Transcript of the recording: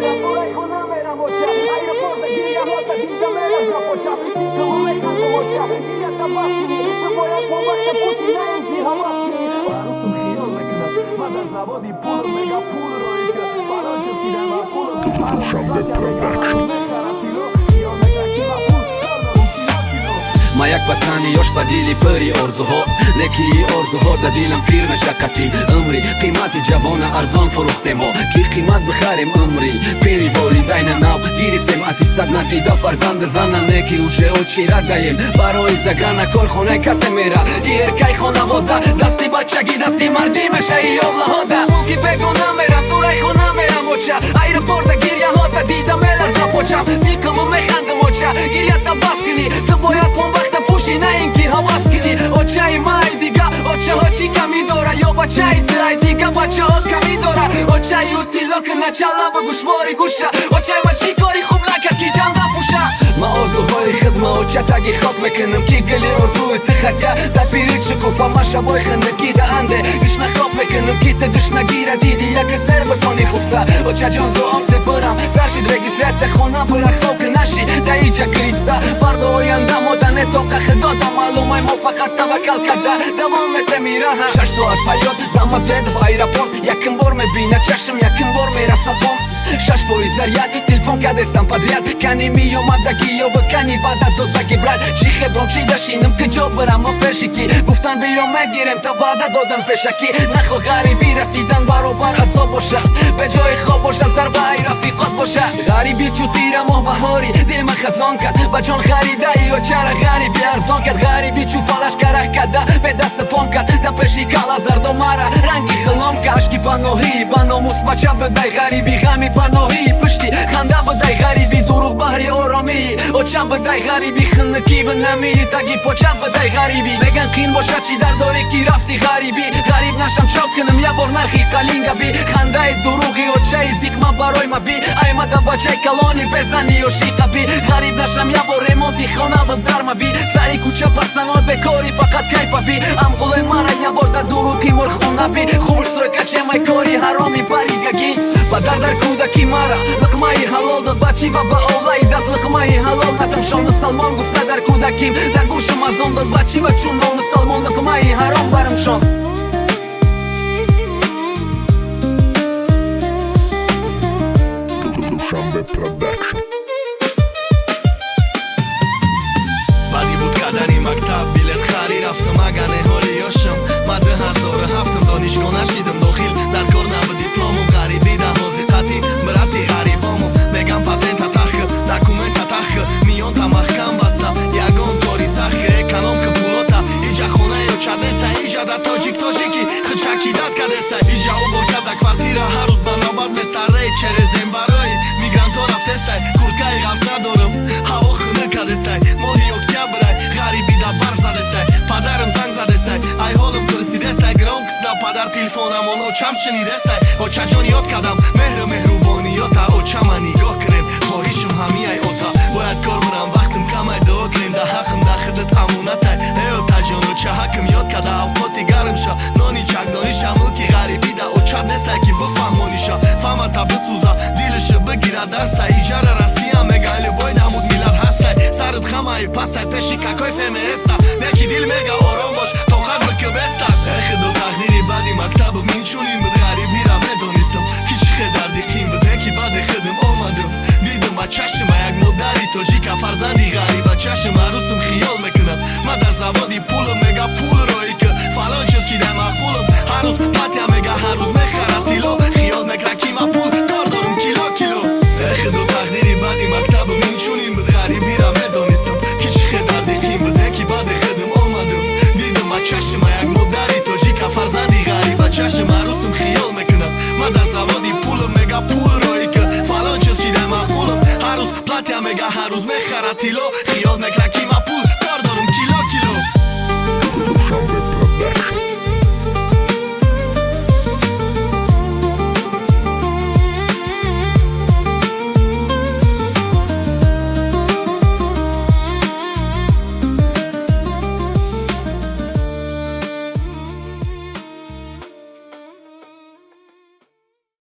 نمیرم دورای خونه میرم وچه ایرپورت گیریم وقتا دیگه میرم زپوچه سیکم و میکن تو وچه دیگه تباسکنی تو باید با وقت پوتی نینکی هواسکنی عروسم خیال میکنم من در زوادی پولم میگم پول روی که فلان چسیدم و پولم Dushanbe Production. ما як пацани ёш ба дили пири орзуҳо леки орзуҳо да дилам пир мешақатим умри қимати ҷавона арзон фурӯхтем мо ки қимат бихарем умри пири волидайна нав гирифтем аттестат надида фарзанди зана неки уже очира даем барои загана корхонаи касе мера иеркай хонавода дасти бачагӣ дасти мардӣ меша иёвлаҳода мулки бегона мерам дурай хона мерам оча аэропорта гиряҳода дида меларза почам сикаму механдам оча гирята баскини ту бояд понвақта пуши на инки ҳавас кини очаи май дига очаҳо чӣ камӣ дора ё бачаи ту ай дига бачаҳо камӣ дора очаи утилок началаба гушвори гуша очаи ма чӣ кори хуб накард ки ҷанда пуша ма орзуҳои хидма очатаги хоб мекунам ки гили орзуи ту хатя да пирит шукуфа ма шабои хиндакӣ да анде гишна хоб мекунам ки ту гишнагира диди яке сер битони хуфта очаҷон дуом ту бурам саршид регистратсия хона бура хоб ки наши да иҷа криста фарду оянда мода не тоқа хидода маълумай мо фақат таваккал карда давом мета мираҳа 6 соат паёд дама дед в аэропорт якин бор мебина чашм якин бор мераса бом 6 поизар як телефон кадестам подряд кани миёмадаги ё ба кани бада додаги брат чӣ хеброн чӣ дашинам ки ҷо барам мо пеши ки гуфтан биё мегирем та ваъда додам пешаки нахо ғарибӣ расидан баробар азоб бошад бе ҷои хоб бошад зарбаи рафиқот бошад ғарибӣ чӯтира моҳ баҳори дил ма хазон кард ба ҷон харидаи очара ғарибӣ арзон кард ғарибӣ чӯ фалаш карах карда бе даста пом кард да пеши кала зарду мара ранги хилом кард ашки паноҳӣ ба номус бача бидай ғарибӣ ғами паноҳӣ пишти ханда бидай ғарибӣ дуруғ баҳри оромии оча бидай ғарибӣ хиннакӣ ва намии таги поча бидай ғарибӣ меган қин бошад чӣ дардорӣ ки рафти ғарибӣ ғариб нашам чо кунам я бор нархи қалинга би хандаи дуруғи очаи зиқма барои ма би аймада бачаи калони безани ошиқа би ғариб нашам я бор ремонти хона ва дарма би сари кӯча пацанҳои бекори фақат кайфа би амғулои мара я бор да дуруғи морхона би хубш сройкачемай кори ҳароми баригаги падар дар кӯдаки мара лиқмаи ҳалол дод бачи ба ба овлаи даст лиқмаи ҳалол надам шоми салмон гуфта дар кӯдаким дар гӯшам аз он дод бачи ба чун номи салмон лиқмаи ҳаром барам шон Dushanbe Production. баъди буд кадари мактаб билет хари рафтам агане ҳоли ёшам ма 2007 донишгоҳ нашидам дохил дар кор наби дипломум ғарибӣ да ҳозиқати брати ғарибому мегам патента тахка документа тахка миён та маҳкам баста ягон кори сахка экономка пулота иҷа хона ё чадеста иҷа дар тоҷик тоҷики хичаки дад кадеста иҷа уборкада квартира ҳар рӯз ба навбат местарей через дем барои мигранто рафтестай курткаи ғафс надорам ҳаво хина кадестай моҳи октябрай ғарибӣ да барф задестай падарам занг задестай ай ҳолам пурсидестай громксда падар телефонамон очам шинидестай очаҷон ёд кардам меҳру меҳрубониёта очама нигоҳ кунем хоҳишам ҳамияй ота бояд кор бурам вақтам камай дуо кунем да ҳаққам да хидат амонатай эй отаҷон оча ҳаққам ёд карда авқоти гармша нони чакдониша мулки ғарибӣ да очат нестай ки бифаҳмониша фаҳмата бисӯза дилиша бигира дастай иҷара расия мега любой намуд миллат ҳастай сарат хамаи пастай пеши какой фемееста неки дил мега ором бош тоқат бикибеста эхидо тақдири баъди мактаб минчунин буд ғарибира медонистам ки чӣ хе дарди қим буд неки баъди хидм омадам дидам ба чашма як модари тоҷика фарзанди ғариба чашм арӯсам хиёл мекунам ма дар заводи пулам мега пул рои ки фалон чиз чидай мағфулам ҳанӯз платя мега ҳар рӯз мехарад тило хиёл мекунам ки ма пул кор дорам кило кило эхидо тақдири баъди мактаб минчунин буд ғарибира медонистам ки чӣ хе дарди қим буд неки баъди хидм омадам дидам ба чашма як модари тоҷика фарзанди ғариба чашм арӯсам хиёл мекунам ма дар заводи пулам мега пул рои ки фалон чиз чидай мағфулам ҳар рӯз платя мега ҳар рӯз мехарад тило хиёл мекунам ки ма пул